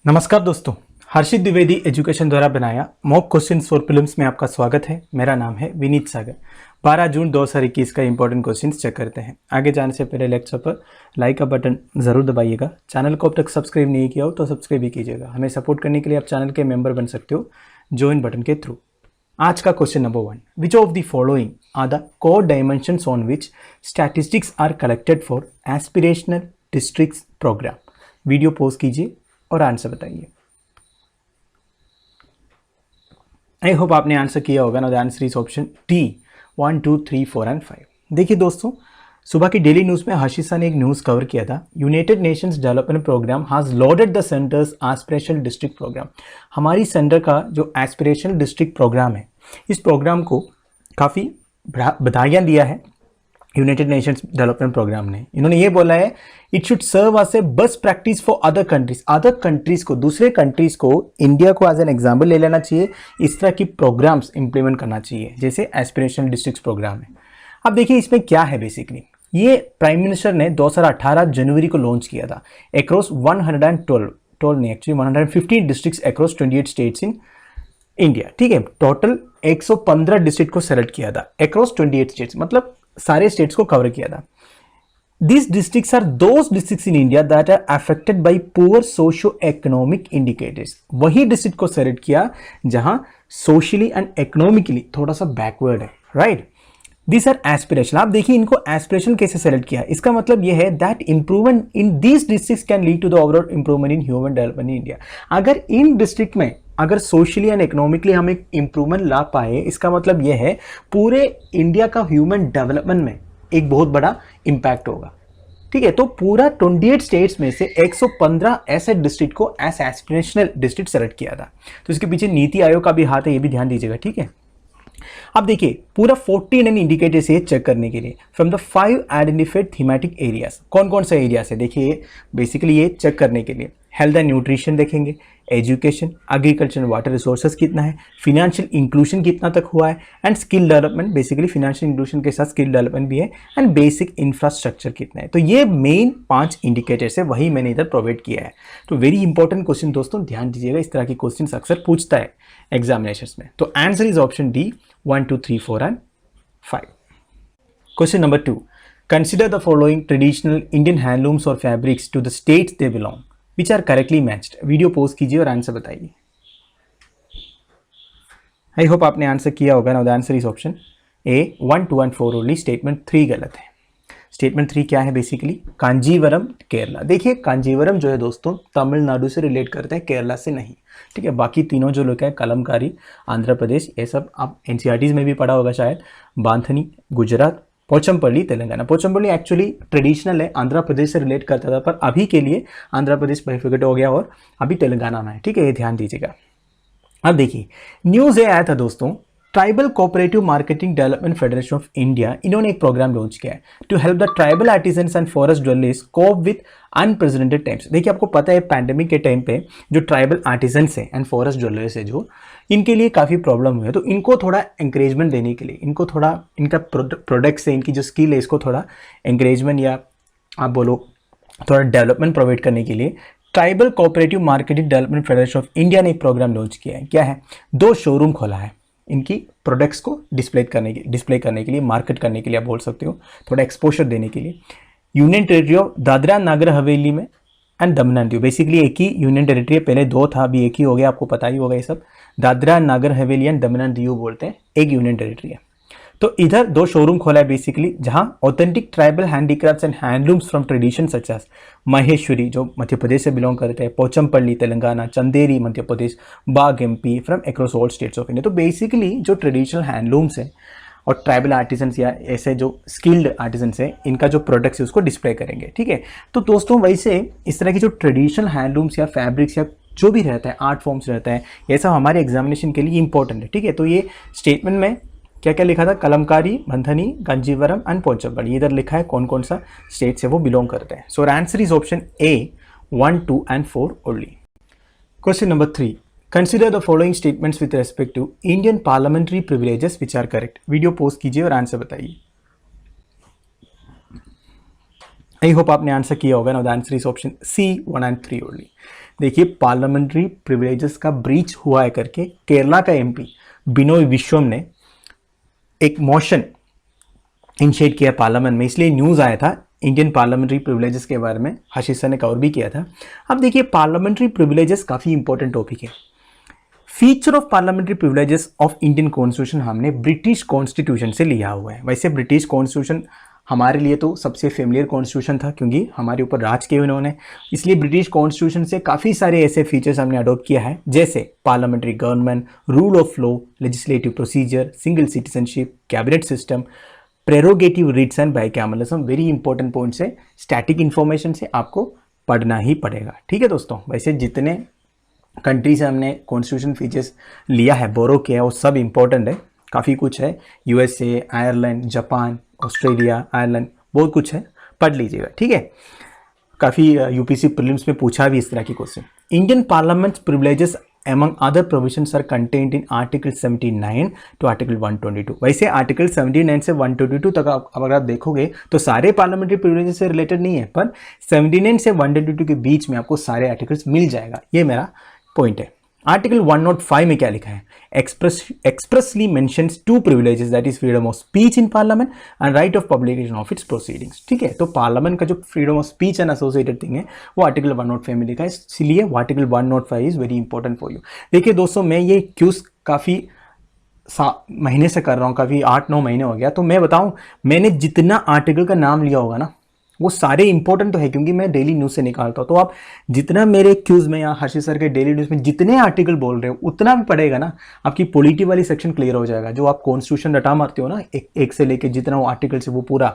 नमस्कार दोस्तों, हर्षित द्विवेदी एजुकेशन द्वारा बनाया मॉक क्वेश्चन फॉर प्रीलिम्स में आपका स्वागत है। मेरा नाम है विनीत सागर। 12 जून 2021 का इंपॉर्टेंट क्वेश्चन चेक करते हैं। आगे जाने से पहले लेक्चर पर लाइक का बटन जरूर दबाइएगा। चैनल को अब तक सब्सक्राइब नहीं किया हो तो सब्सक्राइब भी कीजिएगा। हमें सपोर्ट करने के लिए आप चैनल के मेंबर बन सकते हो ज्वाइन बटन के थ्रू। आज का question number 1, which of the following are the core dimensions on which statistics are collected for aspirational district programme. Video pause कीजिए और आंसर बताइए। आई होप आपने आंसर किया होगा ना। The answer is option D 1, 2, 3, 4 and 5। देखिए दोस्तों, सुबह की डेली न्यूज़ में हर्षिता ने एक न्यूज़ कवर किया था। United Nations Development Programme has lauded the centres aspirational district programme. हमारी सेंटर का जो एस्पिरेशनल डिस्ट्रिक्ट प्रोग्राम है, इस प्रोग्राम को काफ़ी बधाइयाँ दिया है यूनाइटेड नेशंस डेवलपमेंट प्रोग्राम ने। इन्होंने ये बोला है it should serve as a best practice for other countries. Other countries को, दूसरे कंट्रीज को, इंडिया को एज एन एग्जाम्पल ले लेना चाहिए। इस तरह की प्रोग्राम्स इंप्लीमेंट करना चाहिए जैसे एस्पिरेशनल डिस्ट्रिक्ट प्रोग्राम है। अब देखिए इसमें क्या है। बेसिकली ये प्राइम मिनिस्टर ने 2018 जनवरी को लॉन्च किया था across 115 districts across 28 states in India. ठीक है, टोटल 115 डिस्ट्रिक्ट को सेलेक्ट किया था अक्रॉस 28 स्टेट्स, मतलब सारे स्टेट्स को कवर किया था। These districts are those districts in India that are affected by poor socio-economic indicators। वही डिस्ट्रिक्ट को सेलेक्ट किया जहां सोशली एंड इकोनॉमिकली थोड़ा सा बैकवर्ड है, राइट। These are aspiration। आप देखिए इनको एस्पिरेशन कैसे सेलेक्ट किया। इसका मतलब यह है that improvement in these districts can lead to the overall improvement in human development in India. अगर इन डिस्ट्रिक्ट में अगर सोशली एंड इकोनॉमिकली हम एक इंप्रूवमेंट ला पाए, इसका मतलब यह है पूरे इंडिया का ह्यूमन डेवलपमेंट में एक बहुत बड़ा इंपैक्ट होगा। ठीक है, तो पूरा 28 स्टेट्स में से 115 ऐसे डिस्ट्रिक्ट को एज एस्पिरेशनल डिस्ट्रिक्ट सेलेक्ट किया था। तो इसके पीछे नीति आयोग का भी हाथ है, ये भी ध्यान दीजिएगा। ठीक है, अब देखिए पूरा 14 इंडिकेटर से चेक करने के लिए from the 5 identified thematic areas. कौन कौन सा एरियाज है देखिए बेसिकली ये चेक करने के लिए। हेल्थ एंड न्यूट्रिशन देखेंगे, education, agriculture and water resources कितना है, फिनेंशियल इंक्लूजन कितना तक हुआ है, and skill development. Basically financial inclusion के साथ स्किल डेवलपमेंट भी है, एंड बेसिक इंफ्रास्ट्रक्चर कितना है। तो ये मेन 5 इंडिकेटर्स है, वही मैंने इधर प्रोवाइड किया है। तो वेरी इंपॉर्टेंट क्वेश्चन दोस्तों, ध्यान दीजिएगा, इस तरह के क्वेश्चन अक्सर पूछता है एग्जामिनेशंस में। तो answer is option D 1, 2, 3, 4 and 5। Question number 2, consider the following traditional Indian handlooms और fabrics to the states they belong which are correctly matched. Video pause कीजिए और आंसर बताइए। आई होप आपने आंसर किया होगा ना। The answer is option A 1, 2 and 4 only. Statement 3 गलत है। स्टेटमेंट 3 क्या है बेसिकली, कांजीवरम केरला। देखिए कांजीवरम जो है दोस्तों तमिलनाडु से रिलेट करते हैं, केरला से नहीं। ठीक है, बाकी तीनों जो लोग हैं कलमकारी आंध्र प्रदेश, ये सब आप एनसीईआरटीज में भी पढ़ा होगा शायद। बांथनी गुजरात, पोचमपल्ली तेलंगाना। पोचमपल्ली एक्चुअली ट्रेडिशनल है, आंध्र प्रदेश से रिलेट करता था, पर अभी के लिए आंध्र प्रदेश बाइफर्केट हो गया और अभी तेलंगाना में है। ठीक है, ये ध्यान दीजिएगा। अब देखिए न्यूज़ ये आया था दोस्तों, Tribal Cooperative Marketing Development Federation of India, इन्होंने एक प्रोग्राम लॉन्च किया है to help the tribal artisans and forest dwellers cope with unprecedented times. देखिए आपको पता है पैंडेमिक के टाइम पे जो ट्राइबल आर्टिजन्स है एंड फॉरेस्ट ड्वेलर्स है जो, इनके लिए काफ़ी प्रॉब्लम हुई है। तो इनको थोड़ा एंकरेजमेंट देने के लिए, इनको थोड़ा इनका प्रोडक्ट्स है, इनकी जो स्किल है, इसको थोड़ा एंकरेजमेंट या आप बोलो थोड़ा डेवलपमेंट प्रोवाइड करने के लिए tribal Cooperative Marketing Development Federation of India ने एक प्रोग्राम लॉन्च किया है। क्या है, 2 शोरूम खोला है इनकी प्रोडक्ट्स को डिस्प्ले करने के लिए, मार्केट करने के लिए आप बोल सकते हो, थोड़ा एक्सपोजर देने के लिए। Union territory of Dadra Nagar Haveli में and Daman and Diu. Basically एक ही यूनियन टेरिटरी है, पहले 2 था, अभी एक ही हो गया, आपको पता ही होगा ये सब। Dadra Nagar Haveli and Daman and Diu बोलते हैं, एक यूनियन टेरिटरी है। तो इधर 2 शोरूम खोला है बेसिकली, जहां authentic tribal handicrafts and handlooms from tradition such as Maheshwari जो मध्य प्रदेश से बिलोंग करते हैं, Pochampalli Telangana, Chanderi Madhya Pradesh, Bagh MP, from across all states of India. तो बेसिकली जो ट्रेडिशनल हैंडलूम्स है और ट्राइबल आर्टिजन्स या ऐसे जो स्किल्ड आर्टिजन्स हैं, इनका जो प्रोडक्ट्स है उसको डिस्प्ले करेंगे। ठीक है, तो दोस्तों वैसे इस तरह की जो ट्रेडिशनल हैंडलूम्स या फैब्रिक्स या जो भी रहता है, आर्ट फॉर्म्स रहता है, ये सब हमारे एग्जामिनेशन के लिए इंपॉर्टेंट है। ठीक है, तो ये स्टेटमेंट में क्या क्या लिखा था, कलमकारी, बंधनी, कांजीवरम एंड पोचमपल्ली, इधर लिखा है कौन कौन सा स्टेट से वो बिलोंग करते हैं। So answer is option A 1, 2 and 4 only. Question number 3, consider the following statements with respect to Indian parliamentary privileges which are correct. Video post कीजिए और आंसर बताइए। आई होप आपने आंसर किया होगा ना। The answer is option C 1 and 3 only. देखिए parliamentary privileges का breach हुआ है करके केरला का एमपी बिनोय विश्वम ने एक मोशन इनिशिएट किया पार्लियामेंट में, इसलिए न्यूज़ आया था इंडियन पार्लियामेंट्री प्रिविलेजेस के बारे में। आशीष सर ने कवर भी किया था। अब देखिए पार्लियामेंट्री प्रिविलेजेस काफ़ी इंपॉर्टेंट टॉपिक है। Feature of parliamentary privileges of Indian constitution हमने ब्रिटिश कॉन्स्टिट्यूशन से लिया हुआ है। वैसे ब्रिटिश कॉन्स्टिट्यूशन हमारे लिए तो सबसे फेमिलियर कॉन्स्टिट्यूशन था क्योंकि हमारे ऊपर राज किया उन्होंने, इसलिए ब्रिटिश कॉन्स्टिट्यूशन से काफ़ी सारे ऐसे फीचर्स हमने अडॉप्ट किया है, जैसे parliamentary government, rule of law, legislative procedure, single citizenship, cabinet system, prerogative writs and bicameralism. Very important points है, स्टैटिक इन्फॉर्मेशन से आपको पढ़ना ही पड़ेगा। ठीक है दोस्तों, वैसे जितने कंट्री से हमने कॉन्स्टिट्यूशन फीचर्स लिया है, बोरो किया है, वो सब इंपॉर्टेंट है, काफ़ी कुछ है। USA, Ireland, Japan, Australia, Ireland, बहुत कुछ है, पढ़ लीजिएगा। ठीक है, काफ़ी यूपीसी प्रीलिम्स में पूछा भी इस तरह की question. Indian parliament privileges among other provisions are contained in article 79 to article 122। वैसे आर्टिकल 79 से 122 तक अगर आप देखोगे तो सारे पार्लियामेंट्री प्रिविलेजेस से रिलेटेड नहीं है, पर 79 से 122 के बीच में आपको सारे आर्टिकल्स मिल जाएगा, ये मेरा पॉइंट है। आर्टिकल 105 में क्या लिखा है? Expressly mentions two privileges, that is freedom of speech in Parliament and right of publication of its proceedings. ठीक है, तो पार्लियामेंट का जो freedom of speech and associated thing है वो आर्टिकल 105 में लिखा है, इसलिए वो article 105 is very important for you. देखिए दोस्तों, मैं ये क्यूज काफ़ी महीने से कर रहा हूँ, काफ़ी 8-9 महीने हो गया, तो मैं बताऊँ मैंने जितना आर्टिकल का नाम लिया होगा ना वो सारे इंपॉर्टेंट तो है क्योंकि मैं डेली न्यूज़ से निकालता हूँ। तो आप जितना मेरे क्यूज़ में या हर्षित सर के डेली न्यूज़ में जितने आर्टिकल बोल रहे हो उतना भी पढ़ेगा ना, आपकी पॉलिटी वाली सेक्शन क्लियर हो जाएगा। जो आप कॉन्स्टिट्यूशन रटा मारते हो ना एक से लेके जितना वो आर्टिकल से वो पूरा,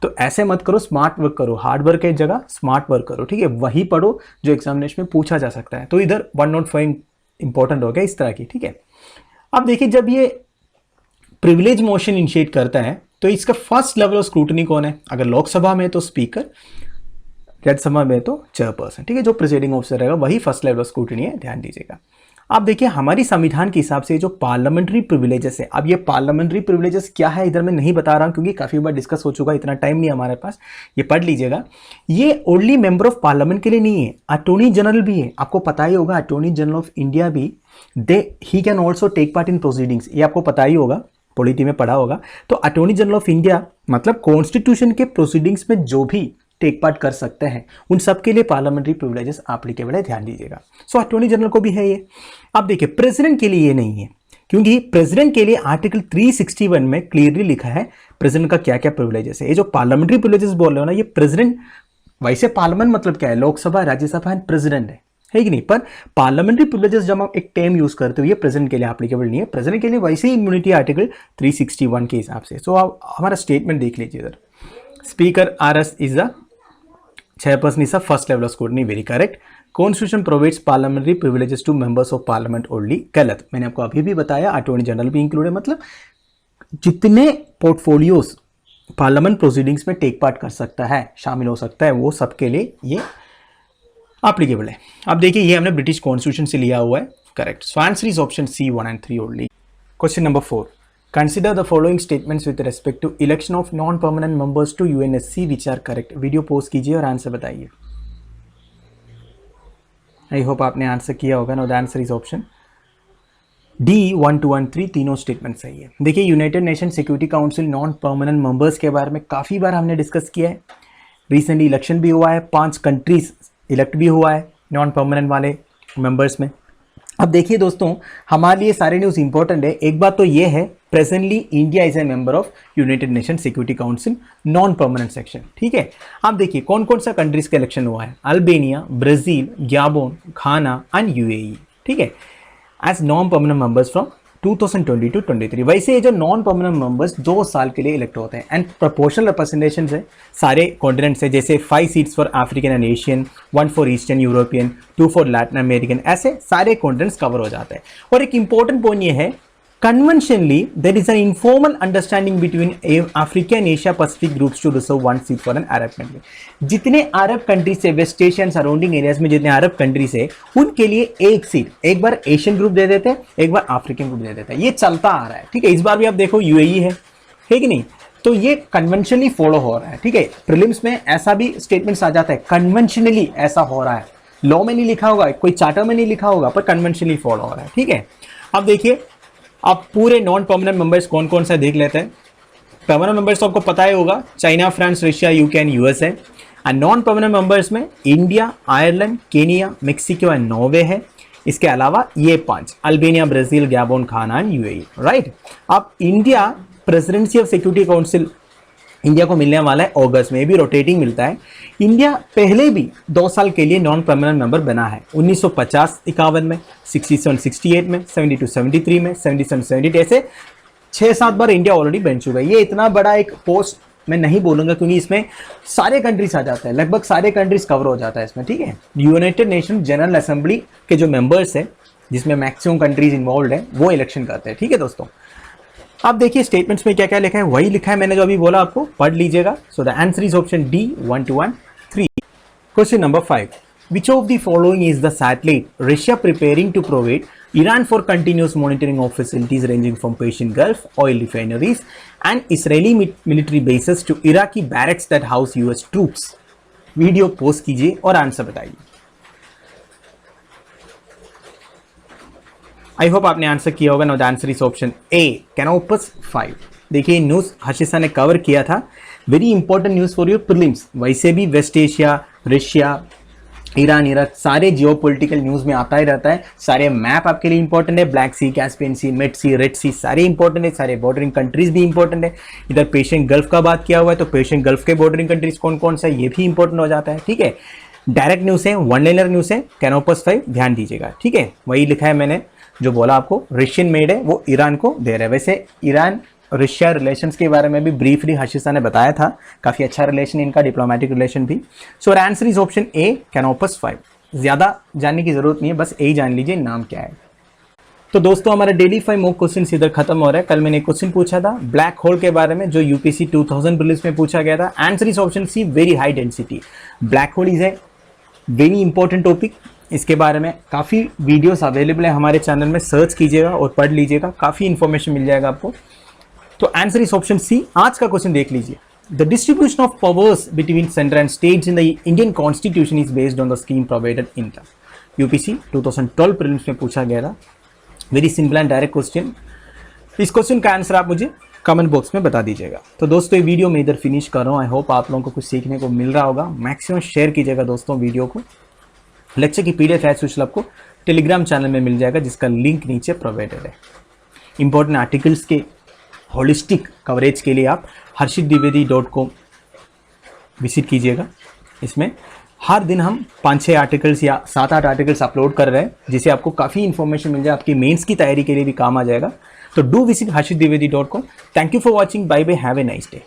तो ऐसे मत करो, स्मार्ट वर्क करो, हार्ड वर्क की जगह स्मार्ट वर्क करो। ठीक है, वही पढ़ो जो एग्जामिनेशन में पूछा जा सकता है। तो इधर 105 इंपॉर्टेंट हो गया इस तरह की। ठीक है, अब देखिए जब ये प्रिविलेज मोशन इनिशिएट करता है तो इसका फर्स्ट लेवल ऑफ स्क्रूटनी कौन है? अगर लोकसभा में तो स्पीकर, राज्यसभा में तो चेयरपर्सन। ठीक है, जो प्रिसाइडिंग ऑफिसर रहेगा वही फर्स्ट लेवल ऑफ स्क्रूटनी है, ध्यान दीजिएगा। आप देखिए हमारी संविधान के हिसाब से जो पार्लियामेंट्री प्रिविलेजेस है, अब ये पार्लियामेंट्री प्रिविलेजेस क्या है इधर मैं नहीं बता रहा हूं क्योंकि काफी बार डिस्कस हो चुका है, इतना टाइम नहीं हमारे पास, ये पढ़ लीजिएगा। ये ओनली मेंबर ऑफ पार्लियामेंट के लिए नहीं है, अटॉर्नी जनरल भी है। आपको पता ही होगा अटॉर्नी जनरल ऑफ इंडिया भी he can also take part in proceedings, ये आपको पता ही होगा, पॉलिटी में पढ़ा होगा। तो अटॉर्नी जनरल ऑफ इंडिया मतलब कॉन्स्टिट्यूशन के प्रोसीडिंग्स में जो भी टेक पार्ट कर सकते हैं उन सब के लिए पार्लियामेंट्री प्रिविलेजेस एप्लीकेबल है, ध्यान दीजिएगा। सो अटॉर्नी जनरल को भी है ये। अब देखिए प्रेसिडेंट के लिए ये नहीं है क्योंकि प्रेसिडेंट के लिए आर्टिकल 361 में क्लियरली लिखा है प्रेसिडेंट का क्या क्या प्रिविलेजेस है। ये जो पार्लियामेंट्री प्रिविलेजेस बोल रहे हो ना, ये प्रेसिडेंट, वैसे पार्लियामेंट मतलब क्या है? लोकसभा, राज्यसभा एंड प्रेसिडेंट है कि नहीं, पर पार्लियामेंट्री प्रिविलेजेस जब आप एक टर्म यूज करते हो ये प्रेसिडेंट के लिए एप्लीकेबल नहीं है। प्रेसिडेंट के लिए वैसे ही इम्यूनिटी आर्टिकल 361 के हिसाब से। सो आप हमारा स्टेटमेंट देख लीजिए इधर, speaker RS is the chairperson is the first level of scrutiny, very correct. Constitution provides parliamentary privileges to members of Parliament only, गलत। मैंने आपको अभी भी बताया अटॉर्नी जनरल भी इंक्लूड है, मतलब जितने पोर्टफोलियोज पार्लियामेंट प्रोसीडिंग्स में टेक पार्ट कर सकता है, शामिल हो सकता है, वो सबके लिए ये एप्लीकेबल है। अब देखिए ये हमने ब्रिटिश कॉन्स्टिट्यूशन से लिया हुआ है, correct. So answer is option C 1 and 3 only. Question number 4, consider the following statements with respect to election of non permanent members to UNSC which are correct. Video post कीजिए और answer बताइए। I hope आपने answer किया होगा। Know the answer is option D 1, 2 and 3, तीनों statement सही है। देखिए United nation security council non permanent members के बारे में काफ़ी बार हमने डिस्कस किया है। रिसेंटली इलेक्शन भी हुआ है, 5 कंट्रीज इलेक्ट भी हुआ है नॉन परमानेंट वाले मेंबर्स में। अब देखिए दोस्तों, हमारे लिए सारे न्यूज़ इंपॉर्टेंट है। एक बात तो ये है, presently India is a member of United nation security council non permanent section. ठीक है, आप देखिए कौन कौन सा कंट्रीज का इलेक्शन हुआ है? Albania, Brazil, Gabon, Ghana and UAE. ठीक है, as non permanent members from 2020 to 23। वैसे ये जो नॉन परमानेंट मेंबर्स 2 साल के लिए इलेक्ट होते हैं एंड प्रोपोर्शनल रिप्रेजेंटेशन है सारे कॉन्टिनेंट से, जैसे 5 seats for African and Asian, 1 for eastern European, 2 for Latin American, ऐसे सारे कॉन्टिनेंट्स कवर हो जाते हैं। और एक इंपॉर्टेंट पॉइंट ये है, conventionally there is an informal understanding between Africa and Asia Pacific groups to reserve 1 seat for an Arab country। जितने अरब कंट्रीज से, वेस्ट एशियन सराउंडिंग एरियाज में जितने अरब कंट्रीज है उनके लिए एक सीट एक बार एशियन ग्रुप दे देते हैं, एक बार अफ्रीकन ग्रुप दे देता है। ये चलता आ रहा है। ठीक है, इस बार भी आप देखो यूएई है कि नहीं, तो ये कन्वेंशनली फॉलो हो रहा है। ठीक है, प्रीलिम्स में ऐसा भी स्टेटमेंट्स आ जाता है, कन्वेंशनली ऐसा हो रहा है। लॉ में नहीं लिखा होगा, कोई चार्टर में नहीं लिखा होगा, पर कन्वेंशनली फॉलो हो रहा है, ठीक है। अब देखिए, अब पूरे नॉन परमानेंट मेंबर्स कौन कौन सा देख लेते हैं। परमानेंट मेंबर्स तो आपको पता ही होगा, China, France, Russia, UK and US है। एंड नॉन परमानेंट मेंबर्स में India, Ireland, Kenya, Mexico and Norway है। इसके अलावा ये 5, Albania, Brazil, Gabon, Ghana and UAE, right. अब India presidency of Security Council India को मिलने वाला है अगस्त में, भी रोटेटिंग मिलता है। इंडिया पहले भी 2 साल के लिए नॉन परमानेंट मेंबर बना है, 1950-51 में, 67-68 में, 72-73 में, 77-78, ऐसे 6-7 बार इंडिया ऑलरेडी बन चुका है। ये इतना बड़ा एक पोस्ट मैं नहीं बोलूंगा, क्योंकि इसमें सारे कंट्रीज आ जाते हैं, लगभग सारे कंट्रीज कवर हो जाता है इसमें, ठीक है। यूनाइटेड नेशन जनरल असेंबली के जो मेंबर्स है, जिसमें मैक्सिमम कंट्रीज इन्वॉल्व है, वो इलेक्शन करते हैं, ठीक है दोस्तों। अब देखिए स्टेटमेंट्स में क्या क्या लिखा है, वही लिखा है मैंने जो अभी बोला, आपको पढ़ लीजिएगा। So the answer is option D, 1 to 1, 3। Question number 5, which of the following is the satellite Russia preparing to provide Iran for continuous monitoring of facilities ranging from Persian Gulf oil refineries and Israeli military bases to Iraqi barracks that house US troops? Video post कीजिए और answer बताइए। I hope आपने answer किया होगा। Now the answer is option A, Canopus 5। देखिए news Harshita ने cover किया था, very important news for your prelims. वैसे भी West Asia, Russia, Iran, Iraq सारे जियोपॉलिटिकल न्यूज़ में आता ही रहता है। सारे मैप आपके लिए इंपॉर्टेंट है, ब्लैक सी, कैस्पियन सी, मिड सी, रेड सी, सारे इंपॉर्टेंट है। सारे बॉर्डरिंग कंट्रीज भी इंपॉर्टेंट है। इधर पर्शियन गल्फ का बात किया हुआ है, तो पर्शियन गल्फ के बॉर्डरिंग कंट्रीज कौन कौन सा है ये भी इंपॉर्टेंट हो जाता है, ठीक है। डायरेक्ट न्यूज़ है, वन लाइनर न्यूज़ है, कैनोपस 5 ध्यान दीजिएगा, ठीक है। वही लिखा है मैंने जो बोला आपको, रशियन मेड है, वो ईरान को दे रहा है। वैसे ईरान रशिया रिलेशंस के बारे में भी ब्रीफली हर्षिता ने बताया था, काफ़ी अच्छा रिलेशन इनका, डिप्लोमेटिक रिलेशन भी। सो answer is option A, Canopus 5। ज़्यादा जानने की जरूरत नहीं है, बस ए जान लीजिए नाम क्या है। तो दोस्तों हमारा डेली 5 मॉक क्वेश्चन इधर खत्म हो रहा है। कल मैंने एक क्वेश्चन पूछा था ब्लैक होल के बारे में, जो यूपीएससी 2000 प्रीलिम्स में पूछा गया था। Answer is option C, very high density. Black hole is a very important topic. इसके बारे में काफ़ी वीडियोस अवेलेबल है हमारे चैनल में, सर्च कीजिएगा और पढ़ लीजिएगा, काफ़ी इंफॉर्मेशन मिल जाएगा आपको। तो आंसर इज ऑप्शन सी। आज का क्वेश्चन देख लीजिए। The distribution of powers between centre and states in the Indian constitution is based on the scheme provided in the UPSC 2012 prelims में पूछा गया था। Very simple and direct question. इस question का आंसर आप मुझे कमेंट बॉक्स में बता दीजिएगा। तो दोस्तों ये वीडियो मैं इधर फिनिश कर रहा हूँ। आई होप आप लोगों को कुछ सीखने को मिल रहा होगा। मैक्सिमम शेयर कीजिएगा दोस्तों वीडियो को। लेक्चर की पीडीएफ एज यूजुअल आपको टेलीग्राम चैनल में मिल जाएगा, जिसका लिंक नीचे प्रोवाइडेड है। इंपॉर्टेंट आर्टिकल्स के होलिस्टिक कवरेज के लिए आप harshitdwedi.com विजिट कीजिएगा। इसमें हर दिन हम 5-6 आर्टिकल्स या 7-8 आर्टिकल्स अपलोड कर रहे हैं, जिससे आपको काफ़ी इन्फॉर्मेशन मिल जाए, आपकी मेंस की तैयारी के लिए भी काम आ जाएगा। तो do visit harshitdwedi.com। Thank you for watching, bye bye, have a nice day.